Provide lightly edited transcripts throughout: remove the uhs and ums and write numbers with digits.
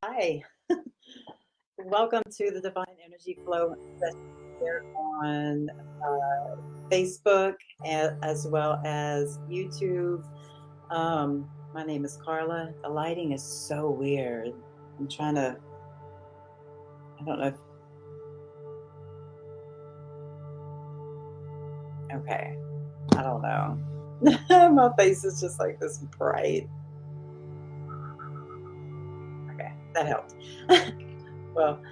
Hi, welcome to the Divine Energy Flow session here on Facebook as well as YouTube. My name is Carla. The lighting is so weird. I'm trying to, I don't know if, okay, I don't know. My face is just like this bright. Okay, that helped. Well,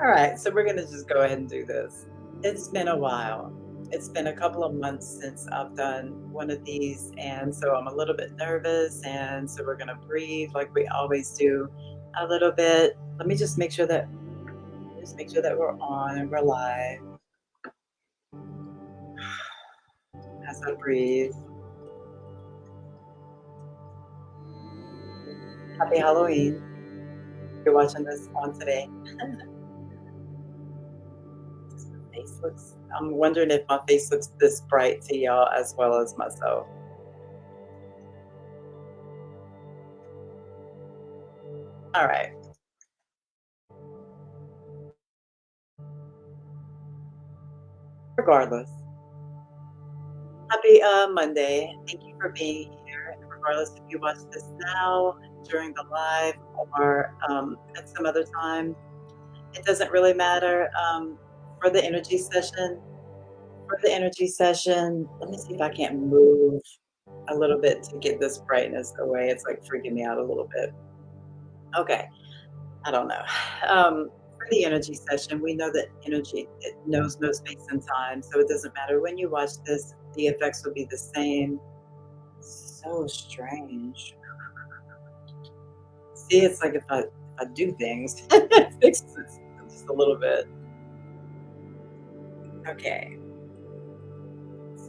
all right, so we're going to just go ahead and do this. It's been a while. It's been a couple of months since I've done one of these, and so I'm a little bit nervous. And so we're going to breathe like we always do a little bit. Let me just make sure that we're on and we're live as I breathe. Happy Halloween. If you're watching this on today. My face looks, I'm wondering if my face looks this bright to y'all as well as myself. All right. Regardless. Happy Monday. Thank you for being here. Regardless if you watch this now, during the live, or at some other time, it doesn't really matter. For the energy session, let me see if I can't move a little bit to get this brightness away. It's like freaking me out a little bit. Okay, I don't know. For the energy session, we know that energy, it knows no space and time, so it doesn't matter when you watch this, the effects will be the same. So strange. See, it's like if I do things, it fixes it just a little bit. Okay.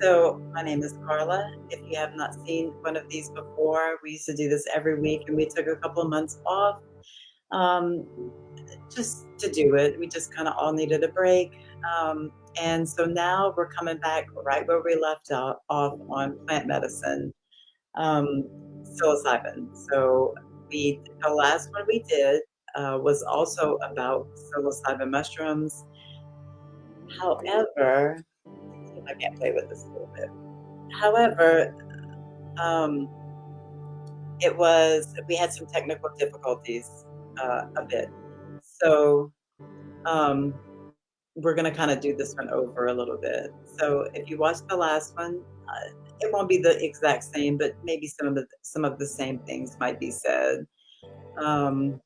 So my name is Carla. If you have not seen one of these before, we used to do this every week, and we took a couple of months off um, just to do it. We just kind of all needed a break. And so now we're coming back right where we left off on plant medicine, um, psilocybin. So the last one we did was also about psilocybin mushrooms. However, let's see if I can't play with this a little bit. However, um, we had some technical difficulties a bit. So um, we're going to kind of do this one over a little bit. So if you watch the last one, it won't be the exact same, but maybe some of the same things might be said. Um,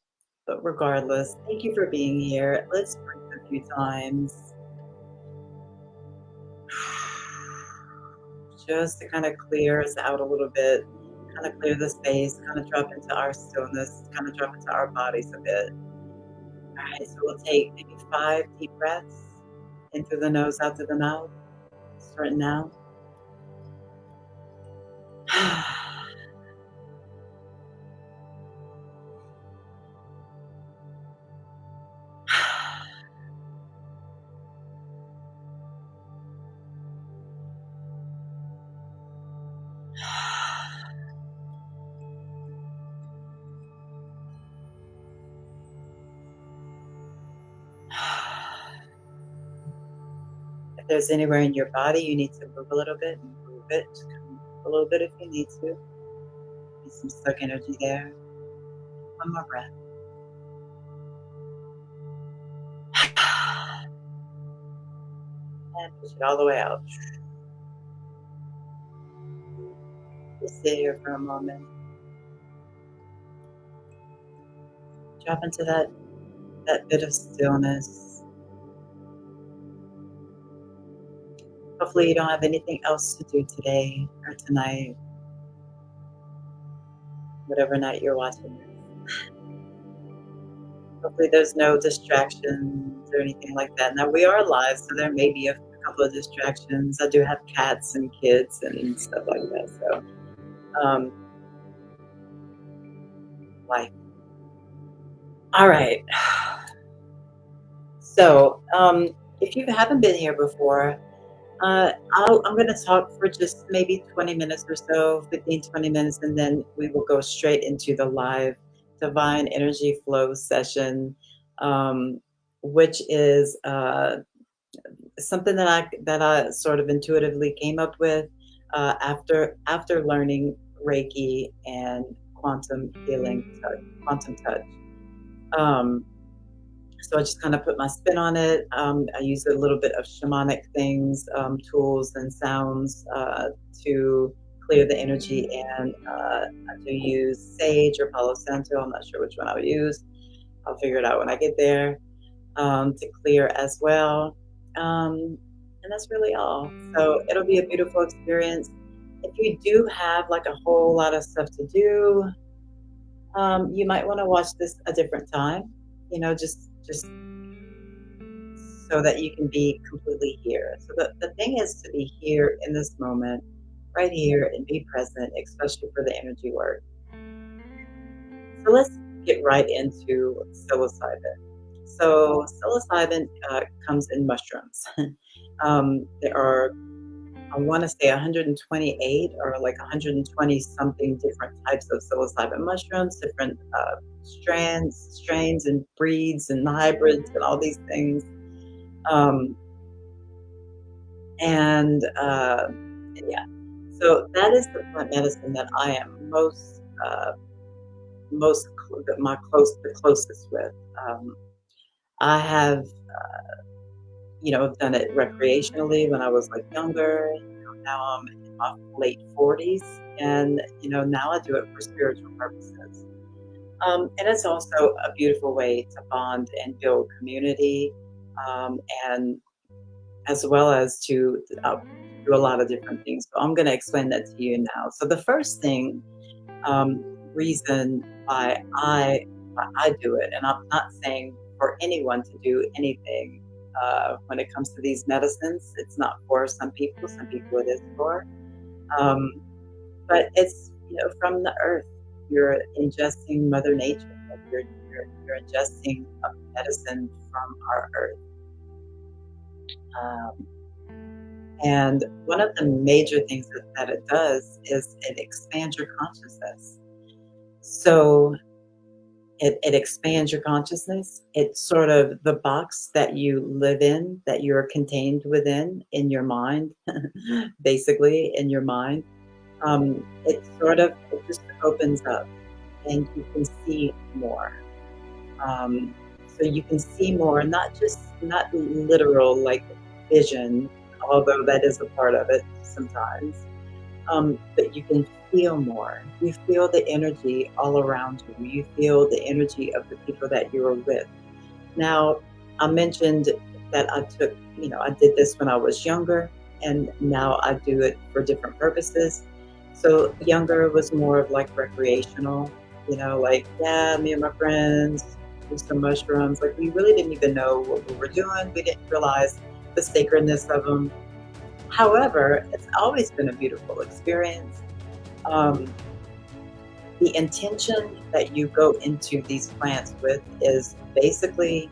but regardless, thank you for being here. Let's breathe a few times. Just to kind of clear us out a little bit, kind of clear the space, kind of drop into our stillness, kind of drop into our bodies a bit. All right, so we'll take maybe 5 deep breaths in through the nose, out through the mouth, starting now. If there's anywhere in your body you need to move a little bit, move it. Just kind of move a little bit if you need to. Get some stuck energy there. One more breath. And push it all the way out. Just sit here for a moment. Drop into that bit of stillness. Hopefully you don't have anything else to do today or tonight, whatever night you're watching this. Hopefully there's no distractions or anything like that. Now we are live, so there may be a couple of distractions. I do have cats and kids and stuff like that. So life. All right. So if you haven't been here before, I'm going to talk for just maybe 20 minutes or so, 15, 20 minutes, and then we will go straight into the live divine energy flow session, um, which is something that I sort of intuitively came up with after learning Reiki and quantum healing, quantum touch. Um, so I just kind of put my spin on it. I use a little bit of shamanic things, tools and sounds to clear the energy, and I do use sage or Palo Santo. I'm not sure which one I'll use. I'll figure it out when I get there, to clear as well. And that's really all. So it'll be a beautiful experience. If you do have like a whole lot of stuff to do, you might want to watch this a different time. Just so that you can be completely here. So the thing is to be here in this moment, right here, and be present, especially for the energy work. So let's get right into psilocybin. So psilocybin comes in mushrooms. There are, I want to say, 128 or like 120 something different types of psilocybin mushrooms, different strains and breeds and hybrids and all these things. Um, and yeah, so that is the plant medicine that I am the closest with. I have done it recreationally when I was like younger. Now I'm in my late 40s, and now I do it for spiritual purposes. And it's also a beautiful way to bond and build community, and as well as to do a lot of different things. So I'm going to explain that to you now. So the first reason why I do it, and I'm not saying for anyone to do anything when it comes to these medicines. It's not for some people. Some people it is for. Um, but it's from the earth. You're ingesting Mother Nature. Like you're ingesting a medicine from our earth. Um, and one of the major things that it does is it expands your consciousness. So it expands your consciousness. It's sort of the box that you live in, that you're contained within in your mind, basically in your mind. It just opens up, and you can see more. So you can see more, not literal like vision, although that is a part of it sometimes. But you can feel more. You feel the energy all around you. You feel the energy of the people that you are with. Now, I mentioned that I did this when I was younger, and now I do it for different purposes. So younger was more of like recreational, like, yeah, me and my friends do some mushrooms. Like, we really didn't even know what we were doing. We didn't realize the sacredness of them. However, it's always been a beautiful experience. Um, the intention that you go into these plants with is basically,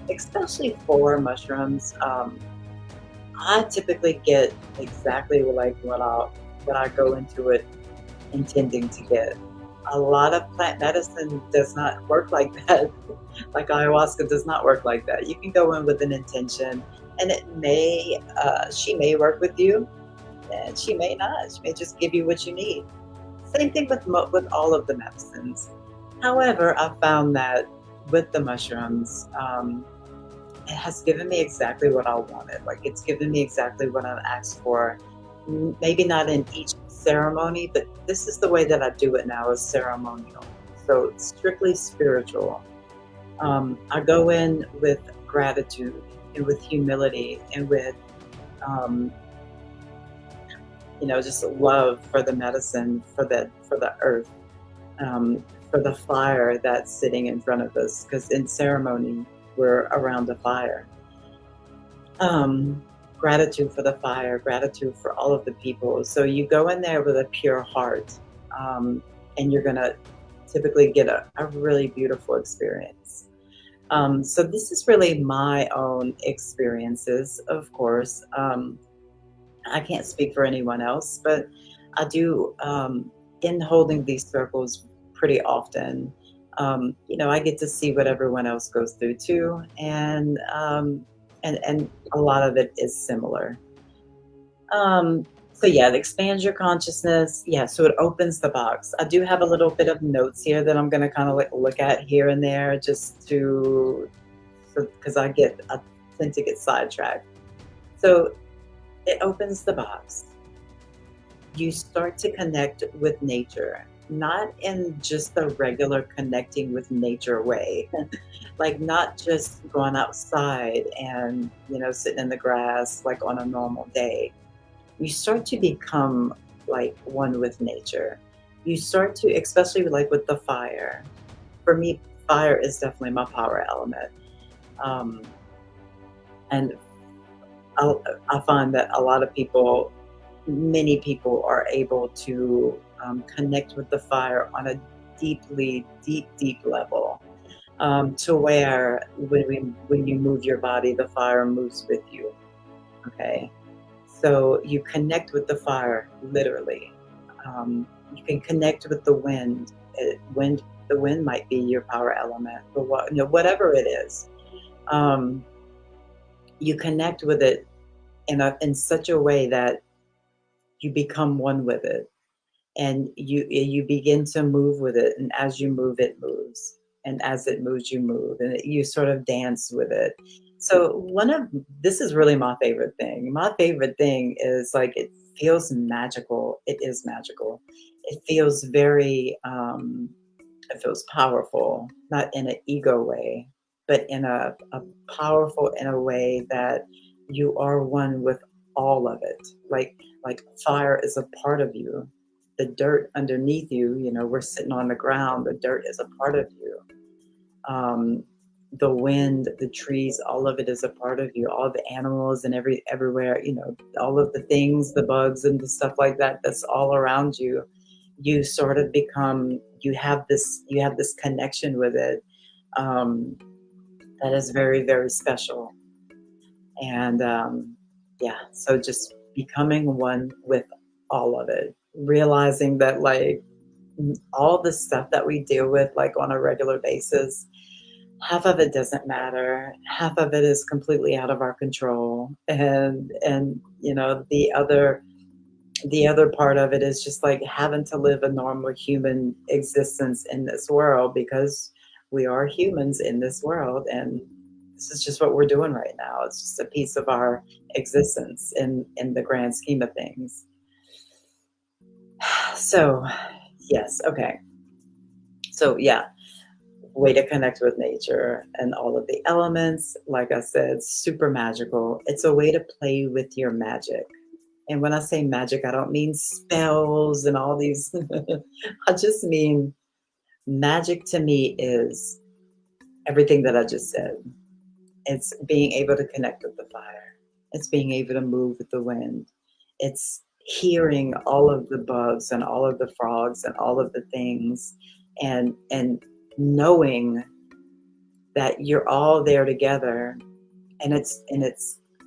especially for mushrooms. I typically get exactly like what I go into it intending to get. A lot of plant medicine does not work like that. Like ayahuasca does not work like that. You can go in with an intention, and she may work with you, and she may not. She may just give you what you need. Same thing with all of the medicines. However, I found that with the mushrooms, it has given me exactly what I wanted. Like, it's given me exactly what I asked for. Maybe not in each ceremony, but this is the way that I do it now, is ceremonial. So it's strictly spiritual. I go in with gratitude and with humility and with, um, just love for the medicine, for the earth, for the fire that's sitting in front of us. Because in ceremony, we're around a fire. Gratitude for the fire, gratitude for all of the people. So you go in there with a pure heart, and you're going to typically get a really beautiful experience. So this is really my own experiences, of course. I can't speak for anyone else, but I do, in holding these circles pretty often. I get to see what everyone else goes through too, and a lot of it is similar. So yeah, it expands your consciousness. Yeah, so it opens the box. I do have a little bit of notes here that I'm going to kind of like look at here and there, just to, because I tend to get sidetracked. So it opens the box. You start to connect with nature, not in just the regular connecting with nature way, like not just going outside and, sitting in the grass like on a normal day. You start to become like one with nature. You start to, especially like with the fire. For me, fire is definitely my power element. Um, and I, I find that a lot of people, many people are able to connect with the fire on a deeply, deep, deep level, to where when you move your body, the fire moves with you. Okay. So you connect with the fire, literally. You can connect with the wind. The wind might be your power element, or whatever it is. Um, you connect with it in such a way that you become one with it, and you begin to move with it. And as you move, it moves, and as it moves, you move, and you sort of dance with it. So this is really my favorite thing. My favorite thing is like it feels magical. It is magical. It feels very it feels powerful, not in an ego way, but in a powerful in a way that you are one with all of it. Like fire is a part of you. The dirt underneath you, we're sitting on the ground. The dirt is a part of you. Um, the wind, the trees, all of it is a part of you. All the animals and everywhere, all of the things, the bugs and the stuff like that. That's all around you. You sort of become. You have this connection with it, um, that is very, very special. And yeah, so just becoming one with all of it, realizing that like all the stuff that we deal with like on a regular basis, half of it doesn't matter, half of it is completely out of our control, and the other part of it is just like having to live a normal human existence in this world, because we are humans in this world, and this is just what we're doing right now. It's just a piece of our existence in the grand scheme of things. So yes, okay. So yeah, way to connect with nature and all of the elements, like I said, super magical. It's a way to play with your magic. And when I say magic, I don't mean spells and all these. I just mean magic to me is everything that I just said. It's being able to connect with the fire. It's being able to move with the wind. It's hearing all of the bugs and all of the frogs and all of the things, and knowing that you're all there together, and it's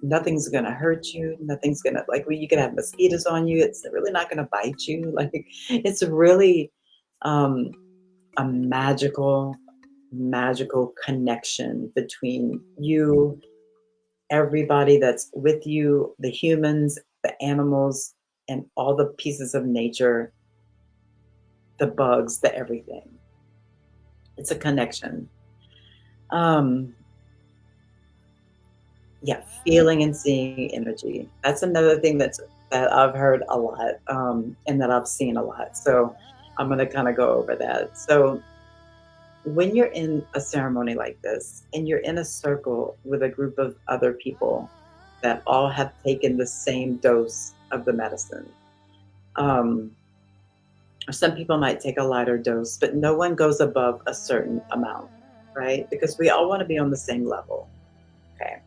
nothing's gonna hurt you. Nothing's gonna, like, you could have mosquitoes on you. It's really not gonna bite you. Like, it's really um, a magical connection between you, everybody that's with you, the humans, the animals, and all the pieces of nature, the bugs, the everything. It's a connection. Um, yeah, feeling and seeing energy. That's another thing that I've heard a lot, and that I've seen a lot. So I'm gonna kind of go over that. So when you're in a ceremony like this and you're in a circle with a group of other people that all have taken the same dose of the medicine, um, some people might take a lighter dose, but no one goes above a certain amount, right? Because we all want to be on the same level. Okay.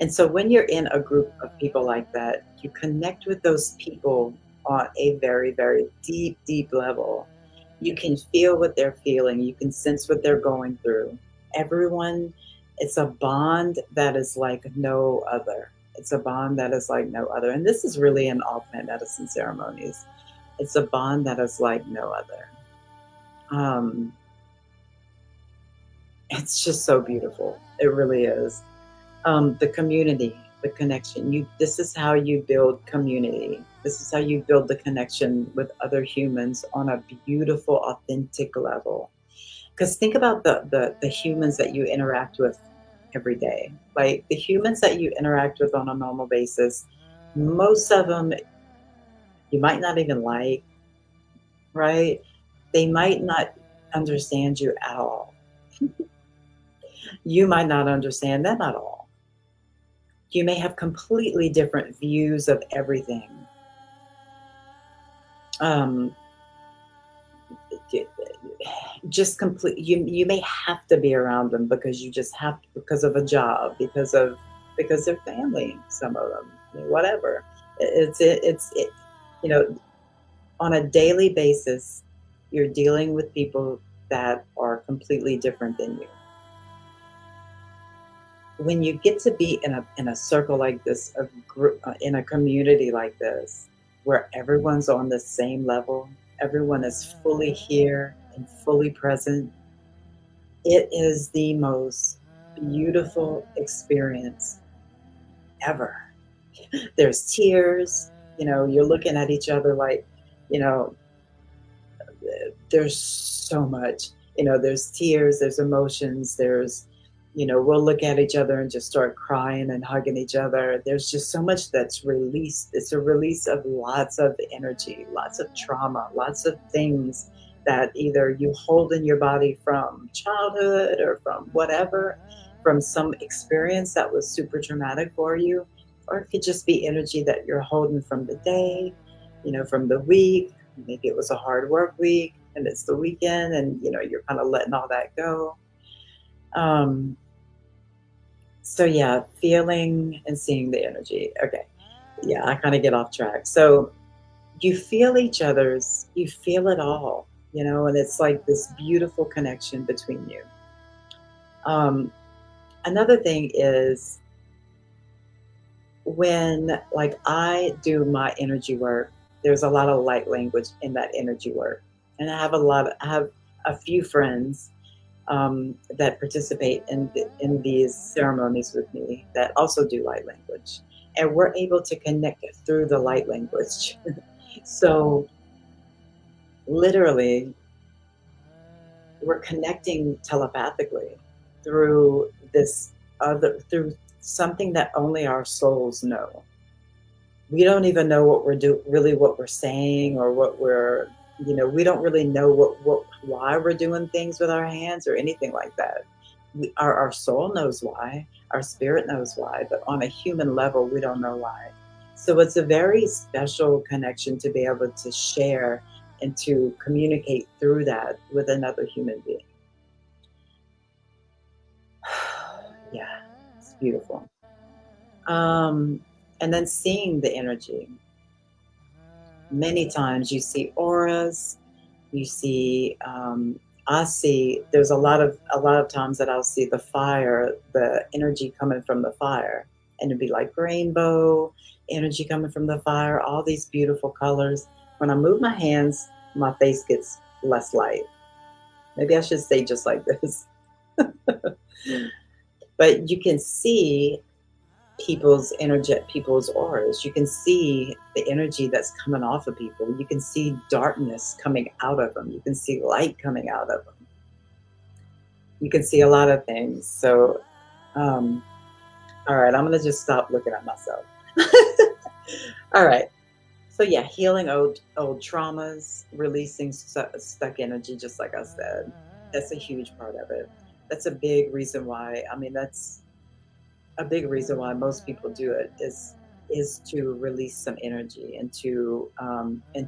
And so when you're in a group of people like that, you connect with those people on a very, very deep, deep level. You can feel what they're feeling, you can sense what they're going through. Everyone, it's a bond that is like no other. It's a bond that is like no other. And this is really in all plant medicine ceremonies. It's a bond that is like no other. Um, it's just so beautiful. It really is. The community, the connection. This is how you build community. This is how you build the connection with other humans on a beautiful, authentic level. Because think about the humans that you interact with every day. Like the humans that you interact with on a normal basis, most of them you might not even like, right? They might not understand you at all. You might not understand them at all. You may have completely different views of everything. Um, just complete. You may have to be around them because you just have to, because of a job, because they're family. Some of them, I mean, whatever. It's you know on a daily basis, you're dealing with people that are completely different than you. When you get to be in a circle like this, of group, in a community like this, where everyone's on the same level, everyone is fully here and fully present, it is the most beautiful experience ever. There's tears, you're looking at each other like, you know, there's so much. There's tears, there's emotions, we'll look at each other and just start crying and hugging each other. There's just so much that's released. It's a release of lots of energy, lots of trauma, lots of things that either you hold in your body from childhood or from whatever, from some experience that was super traumatic for you, or it could just be energy that you're holding from the day, from the week. Maybe it was a hard work week and it's the weekend, and you're kind of letting all that go. Um, so yeah, feeling and seeing the energy. Okay. Yeah, I kind of get off track. So you feel it all, and it's like this beautiful connection between you. Um, Another thing is when like I do my energy work, there's a lot of light language in that energy work. And I have a few friends that participate in these ceremonies with me that also do light language. And we're able to connect through the light language. So literally, we're connecting telepathically through through something that only our souls know. We don't even know really what we're saying, or we don't really know why we're doing things with our hands or anything like that. Our soul knows why, our spirit knows why, but on a human level, we don't know why. So it's a very special connection to be able to share and to communicate through that with another human being. Yeah, it's beautiful. Um, and then seeing the energy. Many times you see auras, you see, I see, there's a lot of times that I'll see the fire, the energy coming from the fire, and it'd be like rainbow energy coming from the fire, all these beautiful colors. When I move my hands, my face gets less light. Maybe I should say just like this. But you can see people's auras. You can see the energy that's coming off of people. You can see darkness coming out of them. You can see light coming out of them. You can see a lot of things. So, um, all right, I'm gonna just stop looking at myself. All right. So yeah, healing old traumas, releasing stuck energy, just like I said. That's a huge part of it. That's a big reason why. I mean, that's a big reason why most people do it is to release some energy and to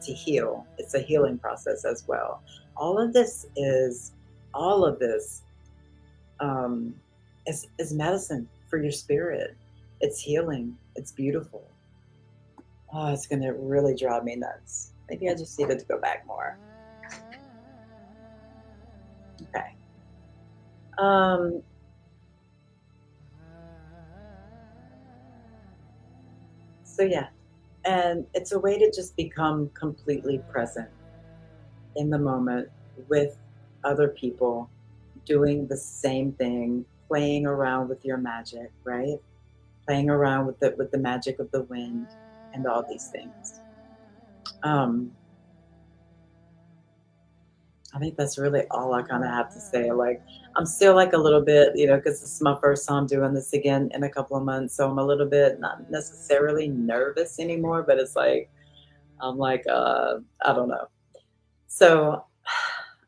heal. It's a healing process as well. All of this is all of this um, is medicine for your spirit. It's healing. It's beautiful. Oh, it's gonna really drive me nuts. Maybe I just needed to go back more. Okay. Um, so yeah, and it's a way to just become completely present in the moment with other people doing the same thing, playing around with your magic, right? Playing around with the magic of the wind and all these things. Um, I think that's really all I kind of have to say. Like, I'm still like a little bit, because this is my first time doing this again in a couple of months. So I'm a little bit not necessarily nervous anymore, but it's like, I'm like, I don't know. So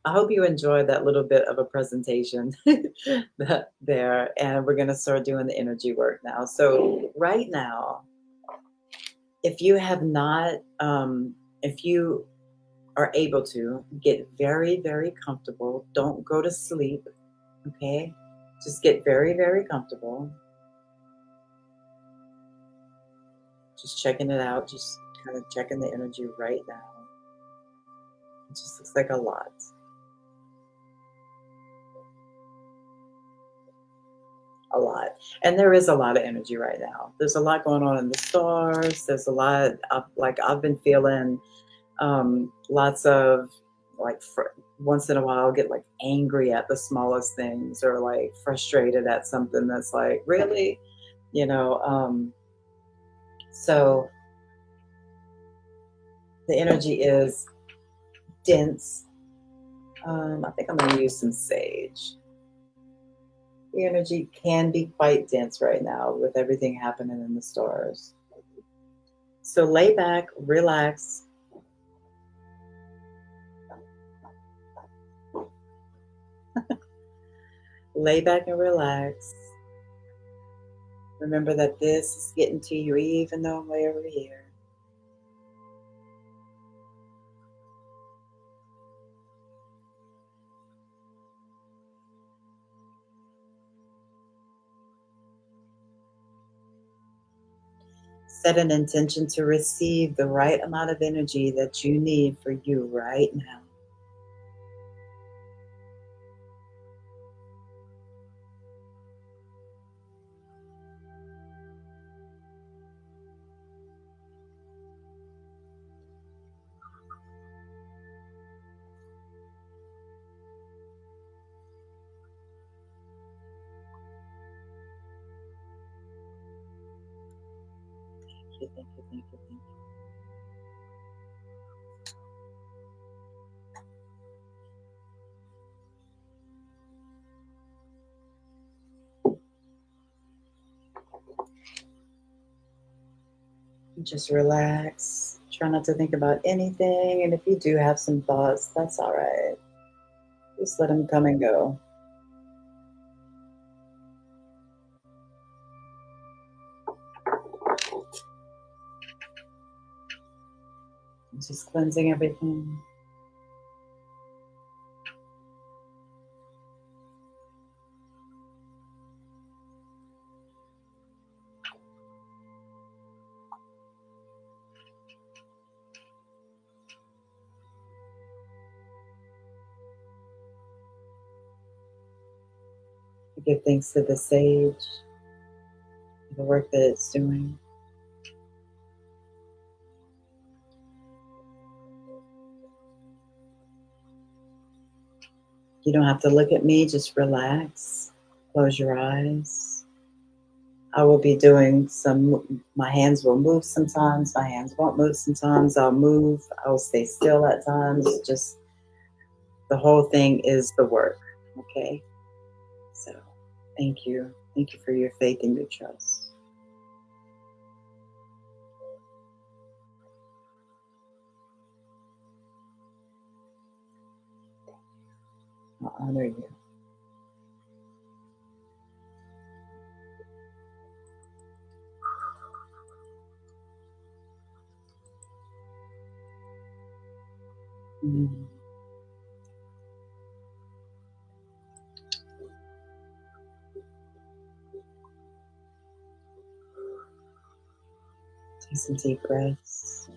I hope you enjoyed that little bit of a presentation there. And we're going to start doing the energy work now. So, right now, if you have not, if you are able to, get very, very comfortable. Don't go to sleep, okay? Just get very, very comfortable. Just checking it out, just kind of checking the energy right now. It just looks like a lot. A lot. And there is a lot of energy right now. There's a lot going on in the stars. There's a lot of, like, I've been feeling lots of, like, once in a while I'll get like angry at the smallest things, or like frustrated at something that's like, really, you know. So the energy is dense. I think I'm going to use some sage. The energy can be quite dense right now with everything happening in the stars. So lay back, relax. Lay back and relax. Remember that this is getting to you even though I'm way over here. Set an intention to receive the right amount of energy that you need for you right now. Thank you, thank you, thank you, thank you. Just relax. Try not to think about anything. And if you do have some thoughts, that's all right. Just let them come and go. Just cleansing everything. Give thanks to the sage, the work that it's doing. You don't have to look at me, just relax. Close your eyes. I will be doing my hands will move sometimes, my hands won't move sometimes. I'll move, I'll stay still at times. Just the whole thing is the work, okay? So thank you. Thank you for your faith and your trust. I honor you. Mm. Take some deep breaths.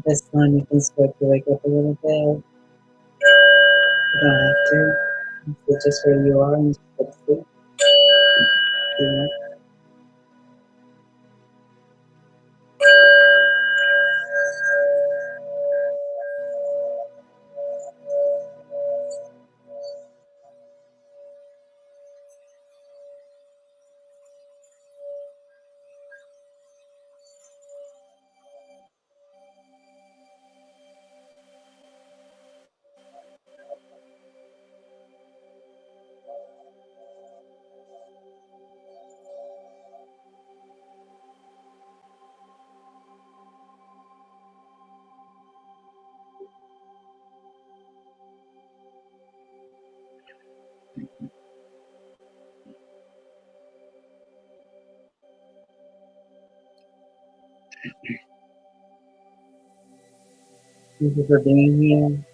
This time you can start to wake up a little bit. You don't have to. Sit just where you are and just go to sleep. Yeah. Thank you for being here.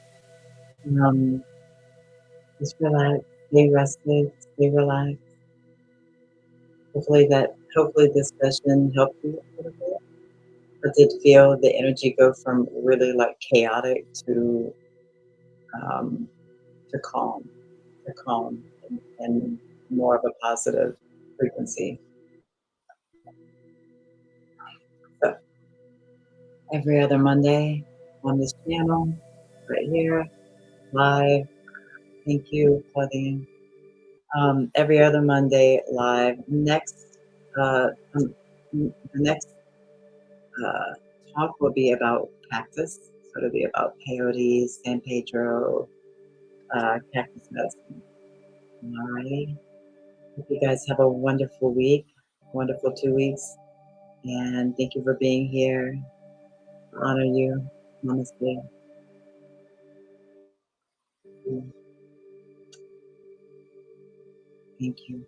Um, just relax, stay rested, stay relaxed. Hopefully this session helped you a little bit. I did feel the energy go from really like chaotic um, to calm, and more of a positive frequency. So every other Monday on this channel, right here, live. Thank you, Claudine. Every other Monday live. The next uh, talk will be about cactus. So it'll be about peyote, San Pedro, cactus medicine. All right. Hope you guys have a wonderful week, wonderful 2 weeks, and thank you for being here. Honor you. Namaste. Thank you.